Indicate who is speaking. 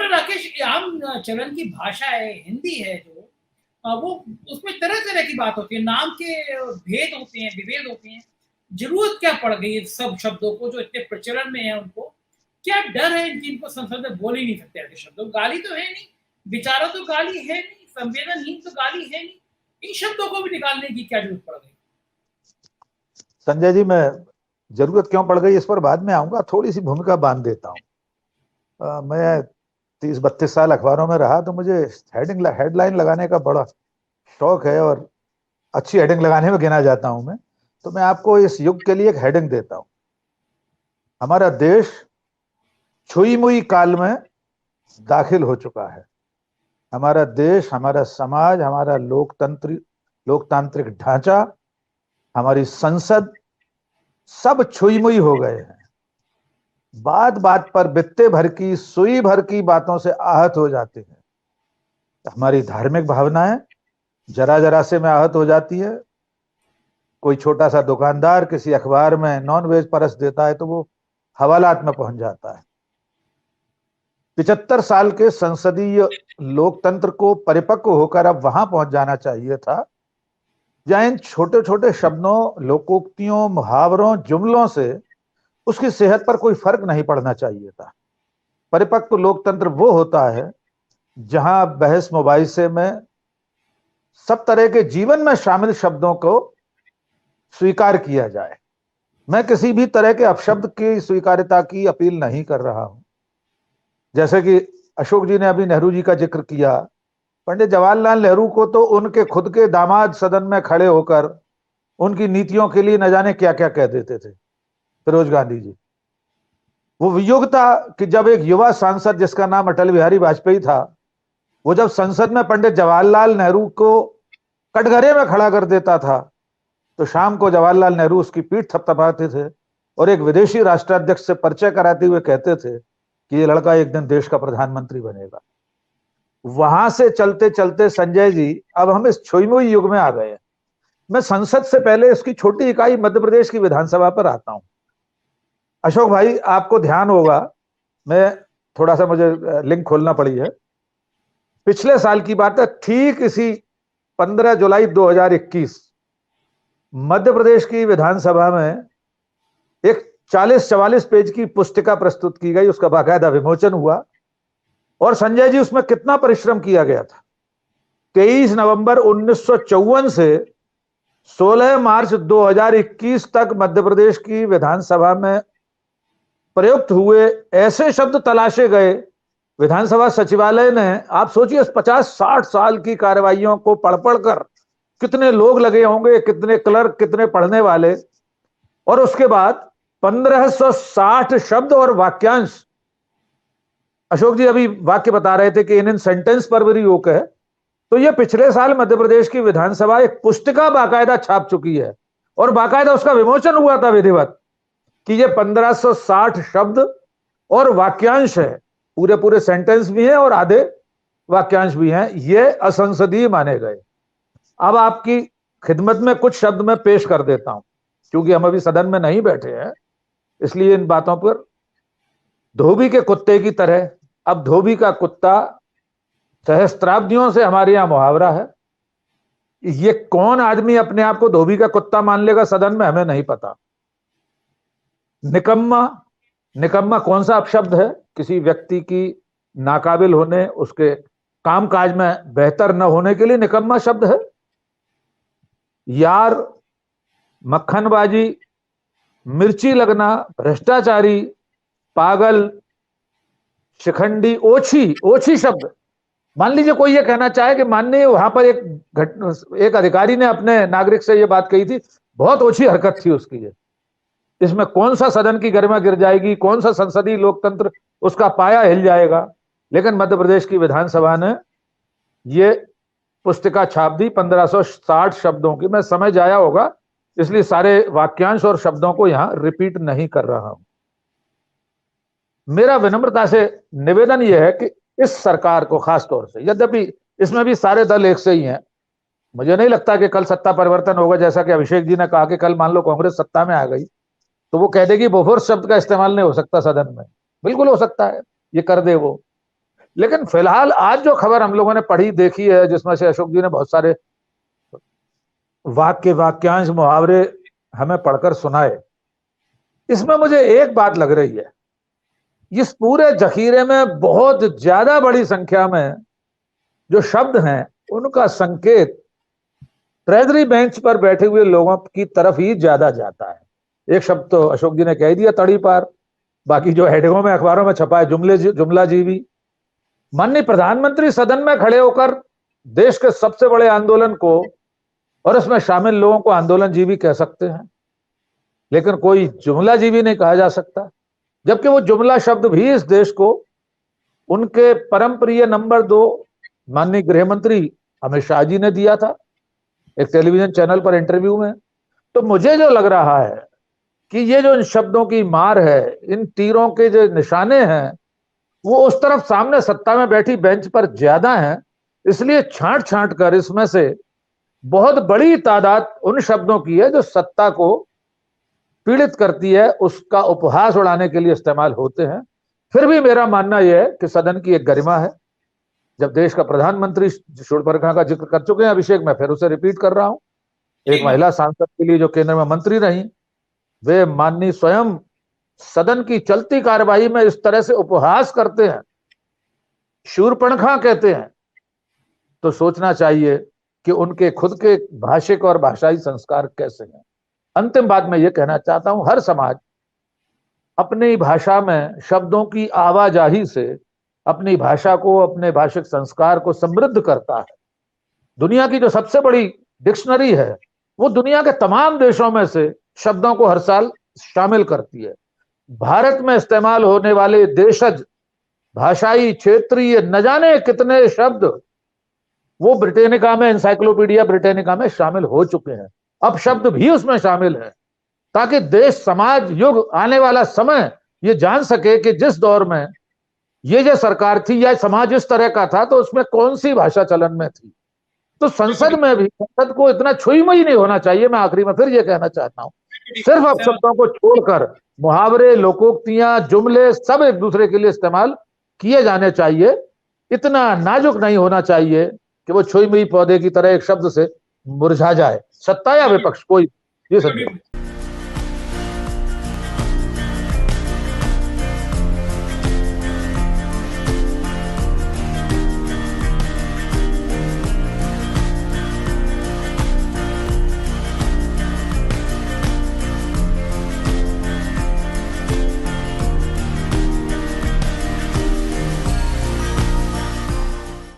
Speaker 1: Doctor Rakesh, आम चलन की भाषा है, हिंदी है जो वो उसमें तरह-तरह की बात होती है, नाम के भेद होते हैं, विभेद होते हैं। ज़रूरत क्या पड़ गई है सब शब्दों को जो इतने प्रचलन में है उनको? क्या डर है जिनको संसद में बोल ही नहीं सकते ऐसे शब्द? गाली तो है नहीं, बेचारा तो गाली है नहीं, संवेदनहीन तो गाली है नहीं। इन शब्दों को भी निकालने की क्या ज़रूरत पड़ गई?
Speaker 2: संजय जी, मैं जरूरत क्यों पड़ गई इस पर बाद में आऊंगा, थोड़ी सी भूमिका बांध देता हूँ। मैं 30-32 साल अखबारों में रहा, तो मुझे हेडलाइन लगाने का बड़ा शौक है और अच्छी हेडिंग लगाने में गिना जाता हूं मैं। तो मैं आपको इस युग के लिए एक हेडिंग देता हूं। हमारा देश छुई मुई काल में दाखिल हो चुका है। हमारा देश, हमारा समाज, हमारा लोकतांत्रिक ढांचा, हमारी संसद सब छुई मुई हो गए हैं। बात बात पर बित्ते भर की, सुई भर की बातों से आहत हो जाते हैं। हमारी धार्मिक भावनाएं जरा जरा से में आहत हो जाती है। कोई छोटा सा दुकानदार किसी अखबार में नॉन वेज परस देता है तो वो हवालात में पहुंच जाता है। 75 साल के संसदीय लोकतंत्र को परिपक्व होकर अब वहां पहुंच जाना चाहिए था जहां इन छोटे छोटे शब्दों, लोकोक्तियों, मुहावरों, जुमलों से उसकी सेहत पर कोई फर्क नहीं पड़ना चाहिए था। परिपक्व लोकतंत्र वो होता है जहां बहस मुबाहिसे में सब तरह के जीवन में शामिल शब्दों को स्वीकार किया जाए। मैं किसी भी तरह के अपशब्द की स्वीकार्यता की अपील नहीं कर रहा हूं। जैसे कि अशोक जी ने अभी नेहरू जी का जिक्र किया, पंडित जवाहरलाल नेहरू को तो उनके खुद के दामाद सदन में खड़े होकर उनकी नीतियों के लिए न जाने क्या क्या कह देते थे। फिरोज गांधी जी, वो वियोग था कि जब एक युवा सांसद जिसका नाम अटल बिहारी वाजपेयी था, वो जब संसद में पंडित जवाहरलाल नेहरू को कटघरे में खड़ा कर देता था तो शाम को जवाहरलाल नेहरू उसकी पीठ थपथपाते थे और एक विदेशी राष्ट्राध्यक्ष से परिचय कराते हुए कहते थे कि ये लड़का एक दिन देश का प्रधानमंत्री बनेगा। वहां से चलते चलते संजय जी, अब हम इस छुईमुई युग में आ गए हैं। मैं संसद से पहले इसकी छोटी इकाई मध्य प्रदेश की विधानसभा पर आता हूं। अशोक भाई, आपको ध्यान होगा, मैं थोड़ा सा, मुझे लिंक खोलना पड़ी है। पिछले साल की बात है, ठीक इसी 15 जुलाई 2021 मध्य प्रदेश की विधानसभा में एक 40-44 पेज की पुस्तिका प्रस्तुत की गई, उसका बाकायदा विमोचन हुआ। और संजय जी, उसमें कितना परिश्रम किया गया था। 23 नवंबर 1954 से 16 मार्च 2021 तक मध्य प्रदेश की विधानसभा में प्रयुक्त हुए ऐसे शब्द तलाशे गए। विधानसभा सचिवालय ने, आप सोचिए, 50-60 साल की कार्रवाइयों को पढ़ पढ़ कर कितने लोग लगे होंगे, कितने क्लर्क, कितने पढ़ने वाले, और उसके बाद 1560 शब्द और वाक्यांश। अशोक जी अभी वाक्य बता रहे थे कि इन सेंटेंस पर भी रोक है, तो यह पिछले साल मध्य प्रदेश की विधानसभा एक पुस्तिका बाकायदा छाप चुकी है और बाकायदा उसका विमोचन हुआ था विधिवत कि ये 1560 शब्द और वाक्यांश है। पूरे पूरे सेंटेंस भी हैं और आधे वाक्यांश भी हैं। ये असंसदीय माने गए। अब आपकी खिदमत में कुछ शब्द मैं पेश कर देता हूं, क्योंकि हम अभी सदन में नहीं बैठे हैं, इसलिए इन बातों पर। धोबी के कुत्ते की तरह, अब धोबी का कुत्ता सहस्त्राब्दियों से हमारे यहां मुहावरा है। ये कौन आदमी अपने आप को धोबी का कुत्ता मान लेगा सदन में, हमें नहीं पता। निकम्मा, निकम्मा कौन सा अपशब्द है? किसी व्यक्ति की नाकाबिल होने, उसके कामकाज में बेहतर न होने के लिए निकम्मा शब्द है। यार, मक्खनबाजी, मिर्ची लगना, भ्रष्टाचारी, पागल, शिखंडी, ओछी, ओछी शब्द। मान लीजिए कोई ये कहना चाहे कि माननीय, वहां पर एक अधिकारी ने अपने नागरिक से ये बात कही थी, बहुत ओछी हरकत थी उसकी। ये इसमें कौन सा सदन की गरिमा गिर जाएगी, कौन सा संसदीय लोकतंत्र उसका पाया हिल जाएगा। लेकिन मध्य प्रदेश की विधानसभा ने ये पुस्तिका छाप दी 1560 शब्दों की। मैं समय जाया होगा, इसलिए सारे वाक्यांश और शब्दों को यहां रिपीट नहीं कर रहा हूं। मेरा विनम्रता से निवेदन यह है कि इस सरकार को खास तौर से, यद्यपि इसमें भी सारे दल एक से ही हैं, मुझे नहीं लगता कि कल सत्ता परिवर्तन होगा। जैसा कि अभिषेक जी ने कहा कि कल मान लो कांग्रेस सत्ता में आ गई तो वो कह देगी बोफोर्स शब्द का इस्तेमाल नहीं हो सकता सदन में। बिल्कुल हो सकता है, ये कर दे वो। लेकिन फिलहाल आज जो खबर हम लोगों ने पढ़ी देखी है, जिसमें से अशोक जी ने बहुत सारे वाक्यांश मुहावरे हमें पढ़कर सुनाए, इसमें मुझे एक बात लग रही है, इस पूरे जखीरे में बहुत ज्यादा बड़ी संख्या में जो शब्द हैं उनका संकेत ट्रेजरी बेंच पर बैठे हुए लोगों की तरफ ही ज्यादा जाता है। एक शब्द तो अशोक जी ने कह दिया, तड़ी पार। बाकी जो हेडिंगों में अखबारों में छपा है, जुमला जीवी। माननीय प्रधानमंत्री सदन में खड़े होकर देश के सबसे बड़े आंदोलन को और उसमें शामिल लोगों को आंदोलन जीवी कह सकते हैं, लेकिन कोई जुमला जीवी नहीं कहा जा सकता, जबकि वो जुमला शब्द भी इस देश को उनके परम प्रिय नंबर 2 माननीय गृह मंत्री अमित शाह जी ने दिया था एक टेलीविजन चैनल पर इंटरव्यू में। तो मुझे जो लग रहा है कि ये जो इन शब्दों की मार है, इन तीरों के जो निशाने हैं, वो उस तरफ सामने सत्ता में बैठी बेंच पर ज्यादा हैं, इसलिए छांट छांट कर इसमें से बहुत बड़ी तादाद उन शब्दों की है जो सत्ता को पीड़ित करती है, उसका उपहास उड़ाने के लिए इस्तेमाल होते हैं। फिर भी मेरा मानना यह है कि सदन की एक गरिमा है। जब देश का प्रधानमंत्री शूर्पणखा का जिक्र कर चुके हैं अभिषेक, मैं फिर उसे रिपीट कर रहा हूं। एक महिला सांसद के लिए जो केंद्र में मंत्री रही, वे माननीय स्वयं सदन की चलती कार्यवाही में इस तरह से उपहास करते हैं, शूर्पणखा कहते हैं, तो सोचना चाहिए कि उनके खुद के भाषिक और भाषाई संस्कार कैसे हैं। अंतिम बात मैं ये कहना चाहता हूं, हर समाज अपनी भाषा में शब्दों की आवाजाही से अपनी भाषा को, अपने भाषिक संस्कार को समृद्ध करता है। दुनिया की जो सबसे बड़ी डिक्शनरी है वो दुनिया के तमाम देशों में से शब्दों को हर साल शामिल करती है। भारत में इस्तेमाल होने वाले देशज भाषाई क्षेत्रीय न जाने कितने शब्द वो ब्रिटेनिका में, एनसाइक्लोपीडिया ब्रिटेनिका में शामिल हो चुके हैं। अब शब्द भी उसमें शामिल है ताकि देश, समाज, युग, आने वाला समय ये जान सके कि जिस दौर में ये जो सरकार थी या समाज इस तरह का था तो उसमें कौन सी भाषा चलन में थी। तो संसद में भी संसद को इतना छुईमुई नहीं होना चाहिए। मैं आखिरी में फिर ये कहना चाहता हूं, सिर्फ अपशब्दों को छोड़कर मुहावरे, लोकोक्तियां, जुमले सब एक दूसरे के लिए इस्तेमाल किए जाने चाहिए। इतना नाजुक नहीं होना चाहिए कि वो छुईमुई पौधे की तरह एक शब्द से मुरझा जाए, सत्ता या विपक्ष कोई। ये सब